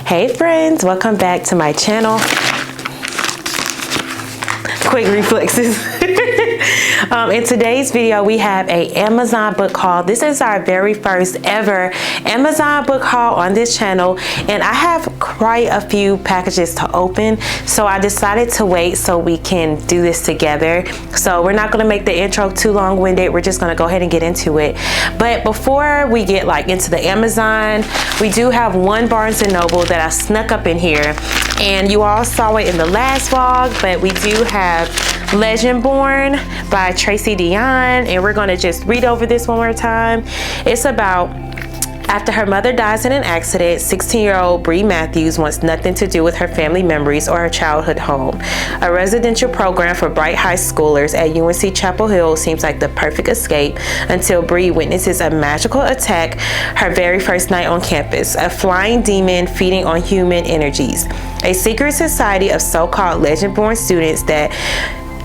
Hey friends, welcome back to my channel. Quick reflexes. In today's video, we have a Amazon book haul. This is our very first ever Amazon book haul on this channel, and I have quite a few packages to open, so I decided to wait so we can do this together. So we're not going to make the intro too long-winded. We're just going to go ahead and get into it. But before we get into the Amazon, we do have one Barnes & Noble that I snuck up in here, and you all saw it in the last vlog, but we do have Legendborn by Tracy Dion, and we're going to just read over this one more time. It's about after her mother dies in an accident, 16-year-old Bree Matthews wants nothing to do with her family memories or her childhood home. A residential program for bright high schoolers at UNC Chapel Hill seems like the perfect escape until Bree witnesses a magical attack her very first night on campus, a flying demon feeding on human energies. A secret society of so-called Legendborn students that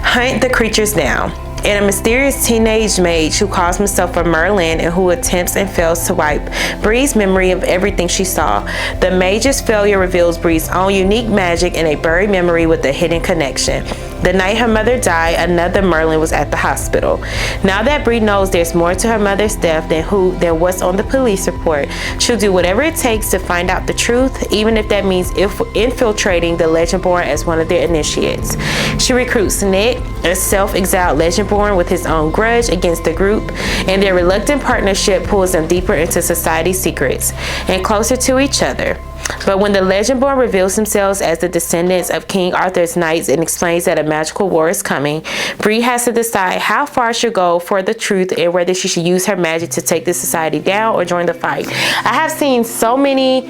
hunt the creatures down, and a mysterious teenage mage who calls himself a Merlin and who attempts and fails to wipe Bree's memory of everything she saw. The mage's failure reveals Bree's own unique magic and a buried memory with a hidden connection. The night her mother died, another Merlin was at the hospital. Now that Bree knows there's more to her mother's death than what's on the police report, she'll do whatever it takes to find out the truth, even if that means infiltrating the Legendborn as one of their initiates. She recruits Nick, a self-exiled Legendborn with his own grudge against the group, and their reluctant partnership pulls them deeper into society's secrets and closer to each other. But when the Legendborn reveals themselves as the descendants of King Arthur's knights and explains that a magical war is coming, Bree has to decide how far she'll go for the truth and whether she should use her magic to take the society down or join the fight. I have seen so many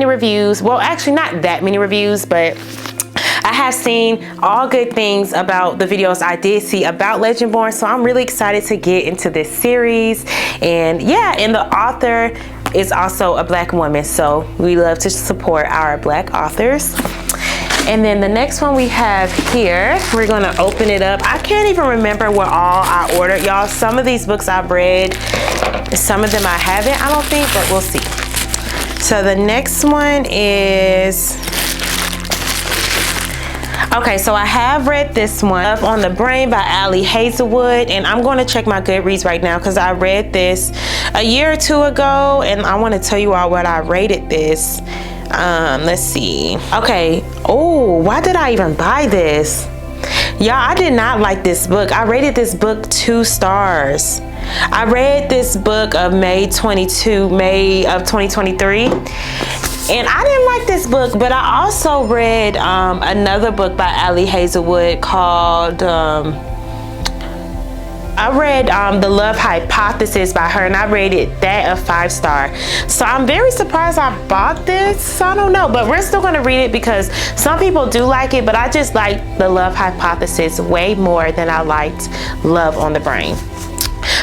reviews. Well, actually not that many reviews, but I have seen all good things about the videos I did see about Legendborn, so I'm really excited to get into this series. And yeah, and the author is also a Black woman, so we love to support our Black authors. And then the next one we have here, we're going to open it up. I can't even remember what all I ordered, y'all. Some of these books I've read, some of them I haven't, I don't think, but we'll see. So the next one is... Okay, so I have read this one, Up on the Brain by Ali Hazelwood, and I'm going to check my Goodreads right now because I read this a year or two ago, and I want to tell you all what I rated this. Let's see. Okay. Oh, why did I even buy this? Y'all, I did not like this book. I rated this book 2 stars. I read this book of May of 2023. And I didn't like this book, but I also read another book by Ali Hazelwood called, The Love Hypothesis by her, and I rated that a 5-star. So I'm very surprised I bought this. I don't know, but we're still going to read it because some people do like it, but I just like The Love Hypothesis way more than I liked Love on the Brain.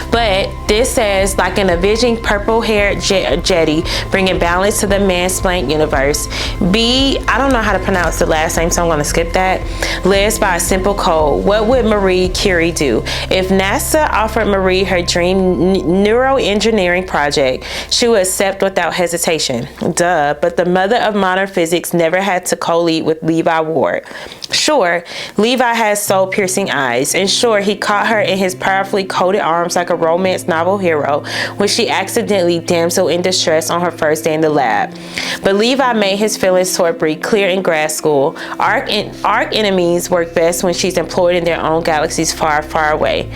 But this says, like an avenging purple-haired jetty, bringing balance to the mansplained universe. B, I don't know how to pronounce the last name, so I'm going to skip that. Lives by a simple code. What would Marie Curie do? If NASA offered Marie her dream neuroengineering project, she would accept without hesitation. Duh, but the mother of modern physics never had to co-lead with Levi Ward. Sure, Levi has soul-piercing eyes, and sure, he caught her in his powerfully coated arms like a romance novel hero when she accidentally damsel in distress on her first day in the lab. But Levi made his feelings toward Bree clear in grad school. Arch enemies work best when she's employed in their own galaxies far, far away.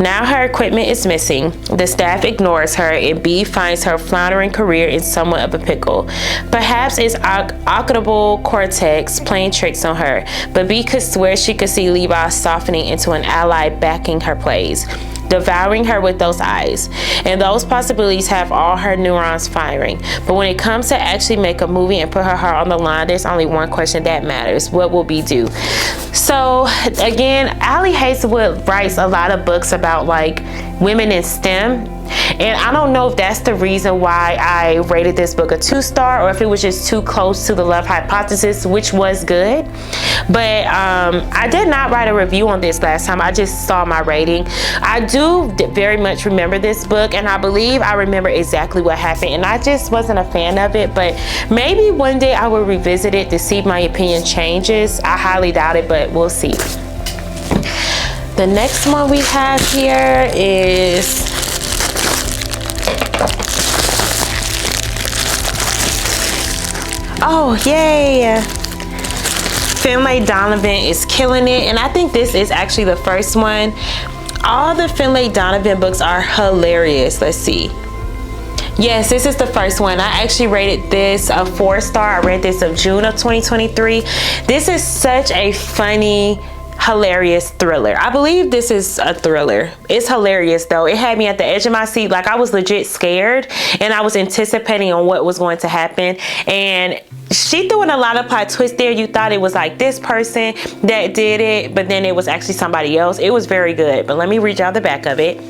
Now her equipment is missing. The staff ignores her, and Bee finds her floundering career in somewhat of a pickle. Perhaps it's occupable cortex playing tricks on her, but Bee could swear she could see Levi softening into an ally backing her plays, devouring her with those eyes. And those possibilities have all her neurons firing. But when it comes to actually make a movie and put her heart on the line, there's only one question that matters. What will Bee do? So again, Ali Hazelwood writes a lot of books about like women in STEM, And I don't know if that's the reason why I rated this book a 2-star, or if it was just too close to the Love Hypothesis, which was good. But I did not write a review on this last time. I just saw my rating. I do very much remember this book, and I believe I remember exactly what happened, and I just wasn't a fan of it. But maybe one day I will revisit it to see if my opinion changes. I highly doubt it, but we'll see. The next one we have here is oh, yay! Finlay Donovan is killing it, and I think this is actually the first one. All the Finlay Donovan books are hilarious. Let's see. Yes, this is the first one. I actually rated this a 4-star. I read this in June of 2023. This is such a funny, hilarious thriller. I believe this is a thriller. It's hilarious though. It had me at the edge of my seat. Like, I was legit scared, and I was anticipating on what was going to happen. And she threw in a lot of plot twists there. You thought it was like this person that did it, but then it was actually somebody else. It was very good. But let me read y'all the back of it.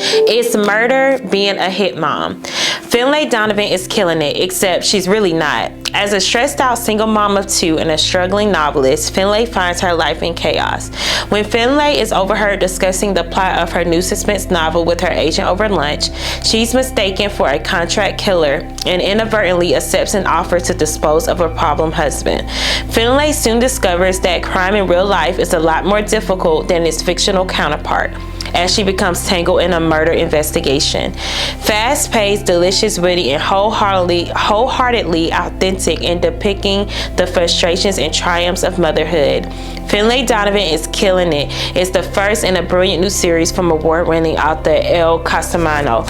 It's murder being a hit mom. Finlay Donovan is killing it, except she's really not. As a stressed out single mom of 2 and a struggling novelist, Finlay finds her life in chaos. When Finlay is overheard discussing the plot of her new suspense novel with her agent over lunch, she's mistaken for a contract killer and inadvertently accepts an offer to dispose of her problem husband. Finlay soon discovers that crime in real life is a lot more difficult than its fictional counterpart, as she becomes tangled in a murder investigation. Fast-paced, delicious, witty, and wholeheartedly authentic in depicting the frustrations and triumphs of motherhood. Finlay Donovan is killing it. It's the first in a brilliant new series from award-winning author Casamano.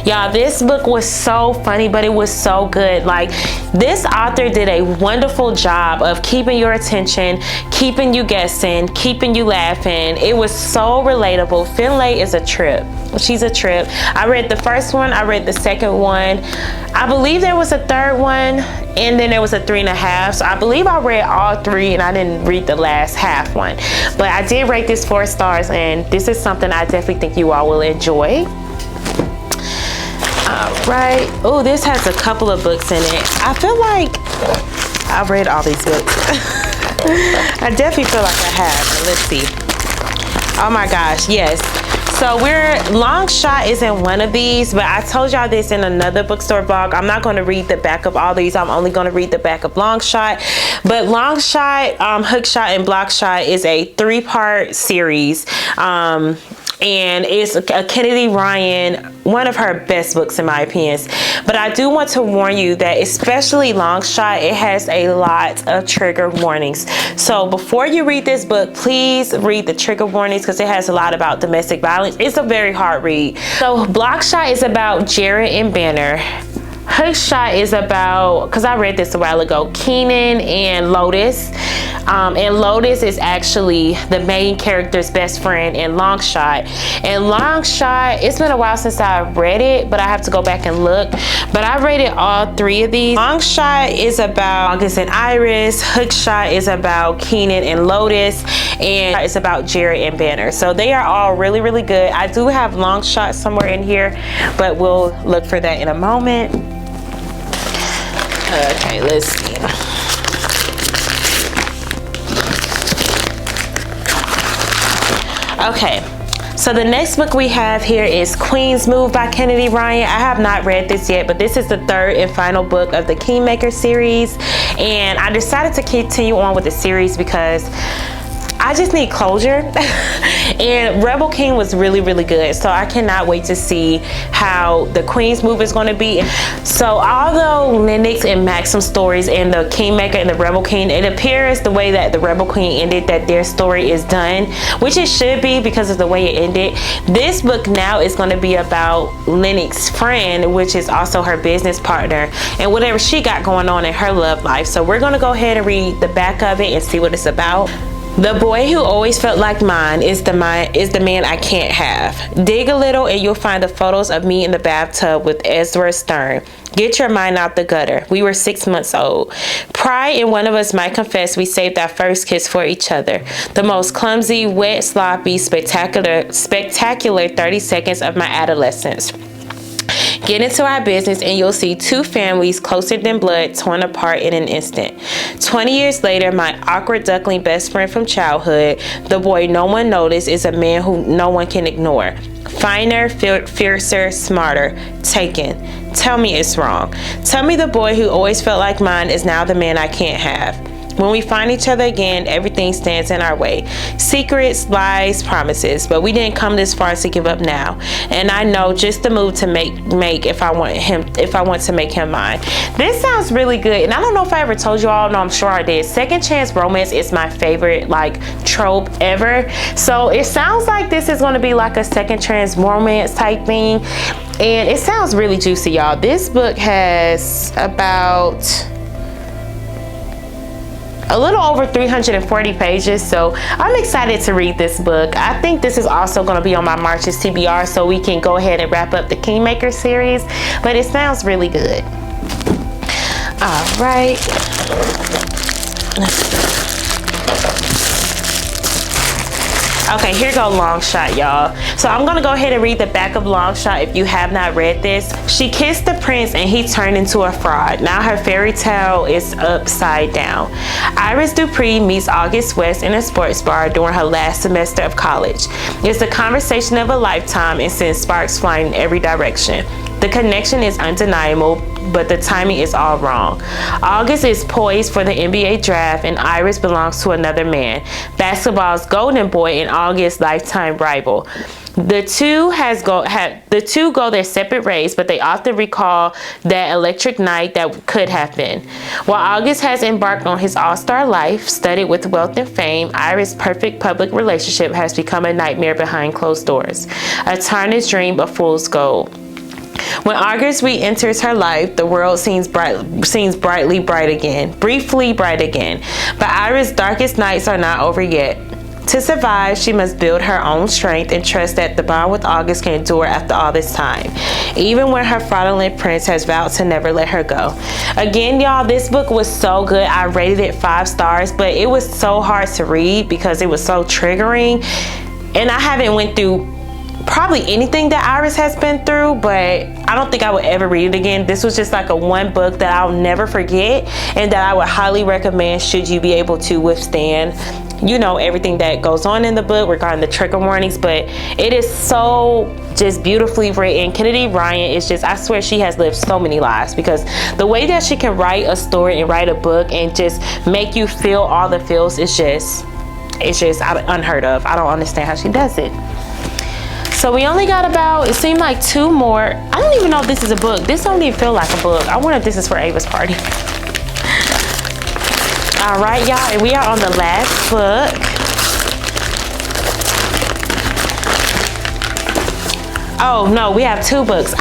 Y'all, this book was so funny, but it was so good. Like, this author did a wonderful job of keeping your attention, keeping you guessing, keeping you laughing. It was so relatable. Finlay is a trip. She's a trip. I read the first one. I read the second one. I believe there was a third one, and then there was a 3.5. So I believe I read all 3, and I didn't read the last half one. But I did rate this 4 stars, and this is something I definitely think you all will enjoy. All right. Oh, this has a couple of books in it. I feel like I've read all these books. I definitely feel like I have. But let's see. Oh my gosh, yes. So Long Shot is in one of these, but I told y'all this in another bookstore vlog. I'm not going to read the back of all these. I'm only going to read the back of Long Shot. But Long Shot, Hook Shot, and Block Shot is a 3-part series. And it's a Kennedy Ryan, one of her best books in my opinion. But I do want to warn you that especially Long Shot, it has a lot of trigger warnings. So before you read this book, please read the trigger warnings, because it has a lot about domestic violence. It's a very hard read. So Block Shot is about Jared and Banner. Hook Shot is about, because I read this a while ago, Keenan and Lotus. And Lotus is actually the main character's best friend in Long Shot. And Long Shot, it's been a while since I read it, but I have to go back and look. But I rated all 3 of these. Long Shot is about August and Iris. Hook Shot is about Keenan and Lotus. And it's about Jared and Banner. So they are all really, really good. I do have Long Shot somewhere in here, but we'll look for that in a moment. Okay, let's see. Okay, so the next book we have here is Queen's Move by Kennedy Ryan. I have not read this yet, but this is the 3rd and final book of the Kingmaker series. And I decided to continue on with the series because I just need closure. And Rebel King was really, really good. So I cannot wait to see how the Queen's Move is going to be. So although Lennox and Maxim's stories and the Kingmaker and the Rebel King, it appears the way that the Rebel Queen ended, that their story is done, which it should be because of the way it ended. This book now is going to be about Lennox's friend, which is also her business partner, and whatever she got going on in her love life. So we're going to go ahead and read the back of it and see what it's about. The boy who always felt like mine is the man I can't have. Dig a little and you'll find the photos of me in the bathtub with Ezra Stern. Get your mind out the gutter. We were 6 months old. Pride in one of us might confess we saved our first kiss for each other. The most clumsy, wet, sloppy, spectacular 30 seconds of my adolescence. Get into our business and you'll see two families closer than blood torn apart in an instant. 20 years later, my awkward duckling best friend from childhood, the boy no one noticed, is a man who no one can ignore. Finer, fiercer, smarter. Taken. Tell me it's wrong. Tell me the boy who always felt like mine is now the man I can't have. When we find each other again, everything stands in our way. Secrets, lies, promises. But we didn't come this far to give up now. And I know just the move to make if I want to make him mine. This sounds really good. And I don't know if I ever told you all, no, I'm sure I did. Second chance romance is my favorite like trope ever. So it sounds like this is gonna be like a second chance romance type thing. And it sounds really juicy, y'all. This book has about a little over 340 pages, so I'm excited to read this book. I think this is also going to be on my March's TBR, so we can go ahead and wrap up the Kingmaker series, but it sounds really good. All right. Okay, here go Long Shot, y'all. So I'm gonna go ahead and read the back of Long Shot if you have not read this. She kissed the prince and he turned into a fraud. Now her fairy tale is upside down. Iris Dupree meets August West in a sports bar during her last semester of college. It's the conversation of a lifetime and sends sparks flying in every direction. The connection is undeniable, but the timing is all wrong. August is poised for the NBA draft and Iris belongs to another man, basketball's golden boy and August's lifetime rival. The two go their separate ways, but they often recall that electric night that could have been. While August has embarked on his all-star life, studded with wealth and fame, Iris' perfect public relationship has become a nightmare behind closed doors, a tarnished dream of fool's gold. When August re-enters her life, the world seems brightly bright again, briefly bright again. But Iris' darkest nights are not over yet. To survive, she must build her own strength and trust that the bond with August can endure after all this time, even when her fraudulent prince has vowed to never let her go. Again, y'all, this book was so good. I rated it 5 stars, but it was so hard to read because it was so triggering. And I haven't went through probably anything that Iris has been through, but I don't think I would ever read it again. This was just like a one book that I'll never forget and that I would highly recommend should you be able to withstand, you know, everything that goes on in the book regarding the trigger warnings. But it is so just beautifully written. Kennedy Ryan is just, I swear she has lived so many lives, because the way that she can write a story and write a book and just make you feel all the feels is just, it's just unheard of. I don't understand how she does it. So we only got about, it seemed like 2 more. I don't even know if this is a book. This don't even feel like a book. I wonder if this is for Ava's party. All right, y'all, and we are on the last book. Oh no, we have 2 books.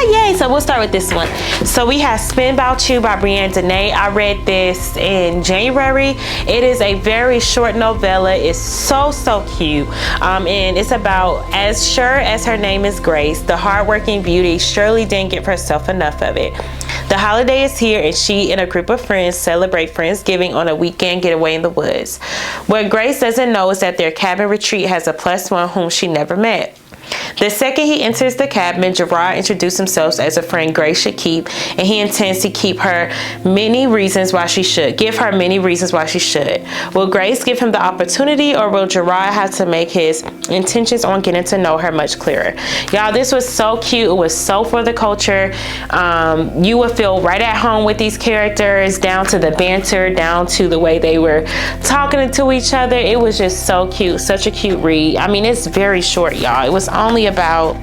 Yay, so we'll start with this one. So we have Spin About You by Brianne Dene. I read this in January. It is a very short novella. It's so cute. And it's about, as sure as her name is Grace, the hardworking beauty surely didn't give herself enough of it. The holiday is here and she and a group of friends celebrate Friendsgiving on a weekend getaway in the woods. What Grace doesn't know is that their cabin retreat has a +1 whom she never met. The second he enters the cabin, Gerard introduces himself as a friend Grace should keep, and he intends to give her many reasons why she should. Will Grace give him the opportunity, or will Gerard have to make his intentions on getting to know her much clearer? Y'all, this was so cute. It was so for the culture. You would feel right at home with these characters, down to the banter, down to the way they were talking to each other. It was just so cute. Such a cute read. I mean, it's very short, y'all. It was only about,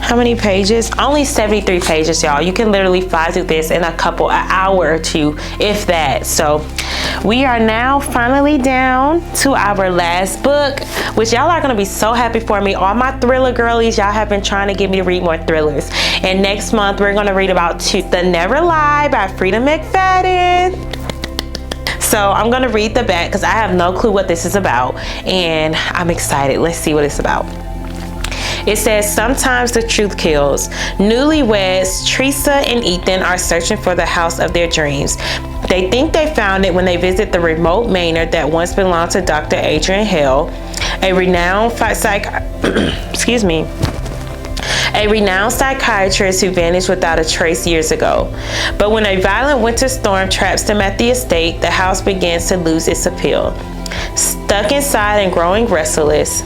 how many pages? Only 73 pages, y'all. You can literally fly through this in an hour or 2, if that. So we are now finally down to our last book, which y'all are going to be so happy for me. All my thriller girlies, y'all have been trying to get me to read more thrillers. And next month, we're going to read about The Never Lie by Frida McFadden. So I'm going to read the back because I have no clue what this is about, and I'm excited. Let's see what it's about. It says, sometimes the truth kills. Newlyweds Teresa and Ethan are searching for the house of their dreams. They think they found it when they visit the remote manor that once belonged to Dr. Adrian Hale, a renowned a renowned psychiatrist who vanished without a trace years ago. But when a violent winter storm traps them at the estate, the house begins to lose its appeal. Stuck inside and growing restless,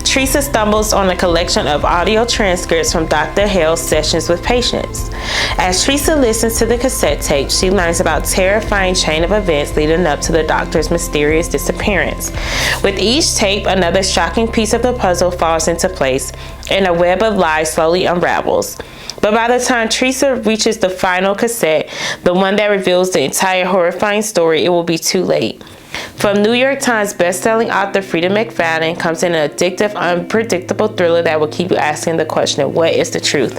Teresa stumbles on a collection of audio transcripts from Dr. Hale's sessions with patients. As Teresa listens to the cassette tape, she learns about a terrifying chain of events leading up to the doctor's mysterious disappearance. With each tape, another shocking piece of the puzzle falls into place, and a web of lies slowly unravels. But by the time Teresa reaches the final cassette, the one that reveals the entire horrifying story, it will be too late. From New York Times bestselling author Frida McFadden comes in an addictive, unpredictable thriller that will keep you asking the question, what is the truth?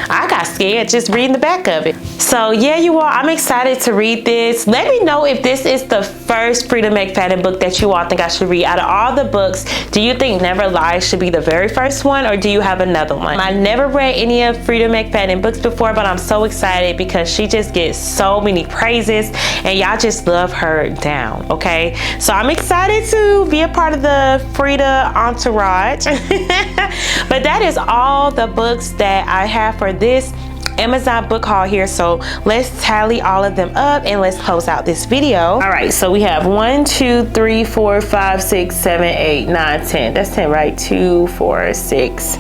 I got scared just reading the back of it. So yeah, you all, I'm excited to read this. Let me know if this is the first Frida McFadden book that you all think I should read. Out of all the books, do you think Never Lies should be the very first one, or do you have another one? I never read any of Frida McFadden books before, but I'm so excited because she just gets so many praises and y'all just love her down, okay? So I'm excited to be a part of the Frida entourage. But that is all the books that I have for this Amazon book haul here. So let's tally all of them up and let's close out this video. All right, so we have 1, 2, 3, 4, 5, 6, 7, 8, 9, 10. That's 10, right? 2, 4, 6,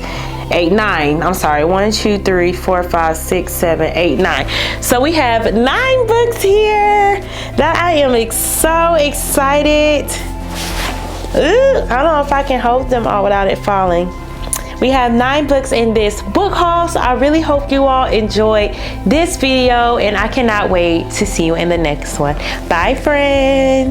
8, 9. I'm sorry. 1, 2, 3, 4, 5, 6, 7, 8, 9. So we have 9 books here that I am so excited. Ooh, I don't know if I can hold them all without it falling. We have 9 books in this book haul, so I really hope you all enjoyed this video, and I cannot wait to see you in the next one. Bye, friends.